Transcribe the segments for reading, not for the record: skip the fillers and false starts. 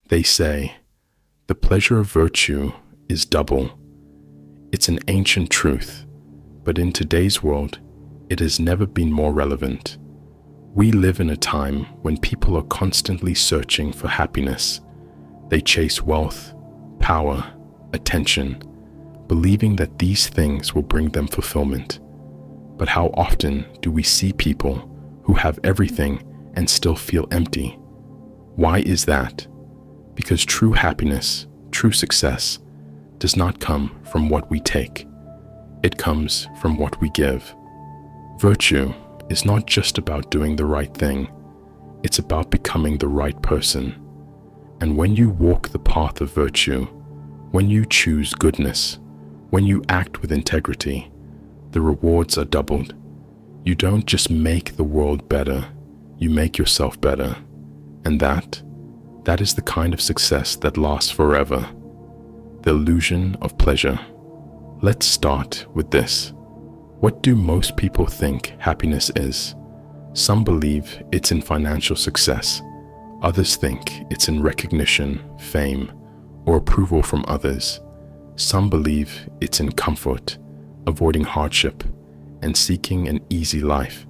They say, the pleasure of virtue is double. It's an ancient truth, but in today's world, it has never been more relevant. We live in a time when people are constantly searching for happiness. They chase wealth, power, attention, believing that these things will bring them fulfillment. But how often do we see people who have everything and still feel empty? Why is that? Because true happiness, true success, does not come from what we take. It comes from what we give. Virtue is not just about doing the right thing. It's about becoming the right person. And when you walk the path of virtue, when you choose goodness, when you act with integrity, the rewards are doubled. You don't just make the world better, you make yourself better. And that is the kind of success that lasts forever. The illusion of pleasure. Let's start with this. What do most people think happiness is? Some believe it's in financial success. Others think it's in recognition, fame, or approval from others. Some believe it's in comfort, avoiding hardship, and seeking an easy life.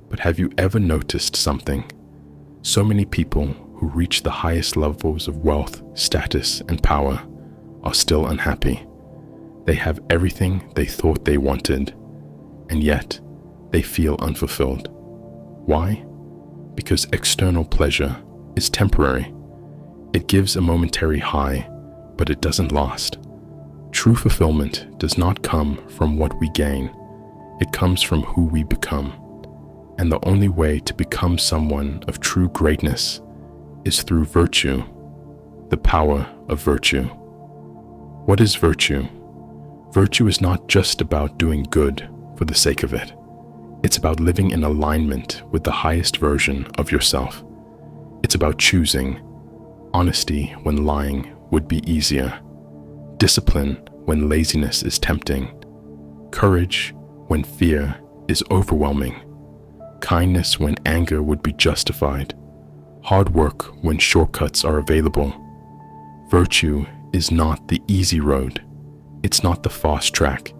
But have you ever noticed something? So many people who reach the highest levels of wealth, status, and power are still unhappy. They have everything they thought they wanted, and yet they feel unfulfilled. Why? Because external pleasure is temporary. It gives a momentary high, but it doesn't last. True fulfillment does not come from what we gain. It comes from who we become. And the only way to become someone of true greatness is through virtue, the power of virtue. What is virtue? Virtue is not just about doing good for the sake of it. It's about living in alignment with the highest version of yourself. It's about choosing honesty when lying would be easier, discipline when laziness is tempting, courage when fear is overwhelming, kindness when anger would be justified, hard work when shortcuts are available. Virtue is not the easy road. It's not the fast track.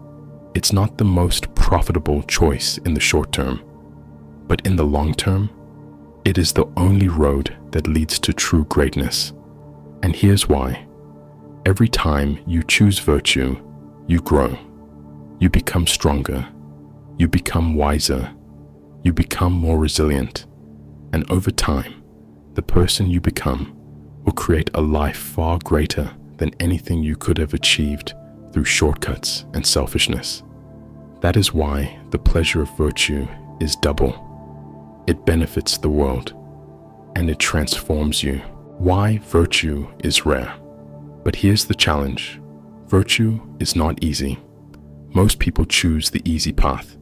It's not the most profitable choice in the short term. But in the long term, it is the only road that leads to true greatness. And here's why. Every time you choose virtue, you grow. You become stronger. You become wiser. You become more resilient. And over time, the person you become will create a life far greater than anything you could have achieved through shortcuts and selfishness. That is why the pleasure of virtue is double. It benefits the world, and it transforms you. Why virtue is rare. But here's the challenge. Virtue is not easy. Most people choose the easy path.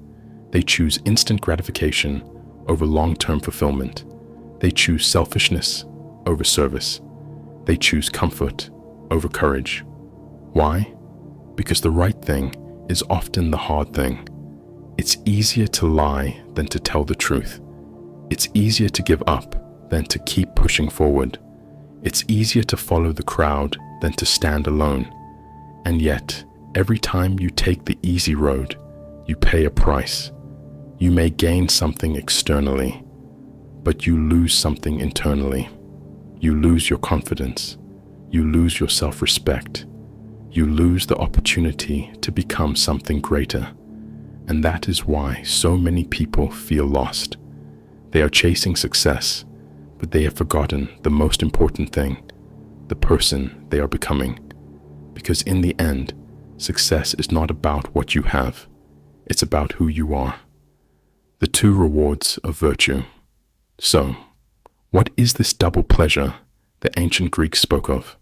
They choose instant gratification over long-term fulfillment. They choose selfishness over service. They choose comfort over courage. Why? Because the right thing is often the hard thing. It's easier to lie than to tell the truth. It's easier to give up than to keep pushing forward. It's easier to follow the crowd than to stand alone. And yet, every time you take the easy road, you pay a price. You may gain something externally, but you lose something internally. You lose your confidence. You lose your self-respect. You lose the opportunity to become something greater. And that is why so many people feel lost. They are chasing success, but they have forgotten the most important thing, the person they are becoming. Because in the end, success is not about what you have. It's about who you are. The two rewards of virtue. So, what is this double pleasure the ancient Greeks spoke of?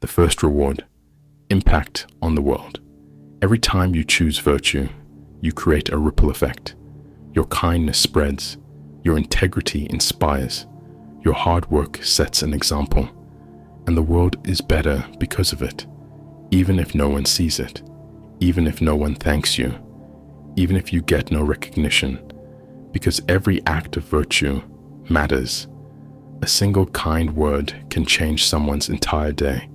The first reward, impact on the world. Every time you choose virtue, you create a ripple effect. Your kindness spreads. Your integrity inspires. Your hard work sets an example. And the world is better because of it, even if no one sees it, even if no one thanks you, even if you get no recognition, because every act of virtue matters. A single kind word can change someone's entire day.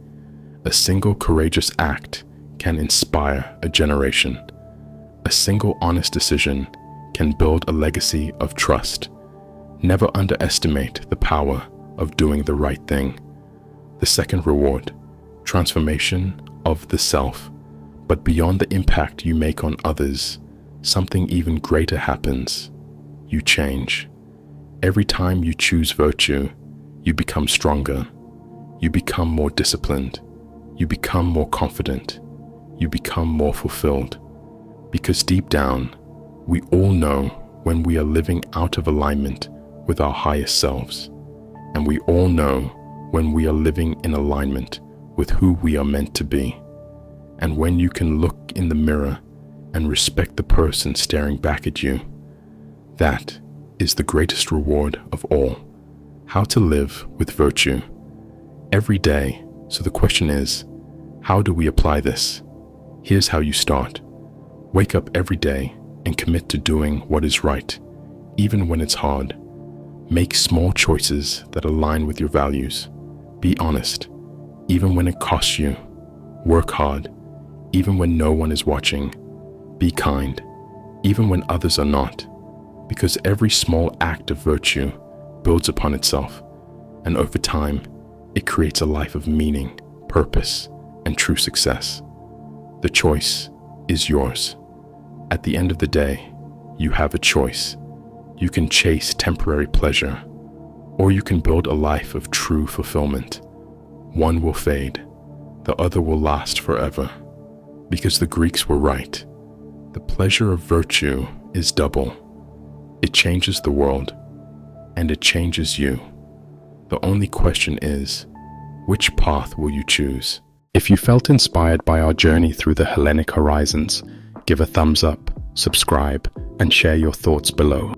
A single courageous act can inspire a generation. A single honest decision can build a legacy of trust. Never underestimate the power of doing the right thing. The second reward, transformation of the self. But beyond the impact you make on others, something even greater happens. You change. Every time you choose virtue, you become stronger. You become more disciplined. You become more confident. You become more fulfilled. Because deep down, we all know when we are living out of alignment with our highest selves. And we all know when we are living in alignment with who we are meant to be. And when you can look in the mirror and respect the person staring back at you, that is the greatest reward of all. How to live with virtue every day. So the question is, how do we apply this? Here's how you start. Wake up every day and commit to doing what is right, even when it's hard. Make small choices that align with your values. Be honest, even when it costs you. Work hard, even when no one is watching. Be kind, even when others are not. Because every small act of virtue builds upon itself, and over time, it creates a life of meaning, purpose, and true success. The choice is yours. At the end of the day, you have a choice. You can chase temporary pleasure, or you can build a life of true fulfillment. One will fade, the other will last forever. Because the Greeks were right. The pleasure of virtue is double. It changes the world, and it changes you. The only question is, which path will you choose? If you felt inspired by our journey through the Hellenic horizons, give a thumbs up, subscribe, and share your thoughts below.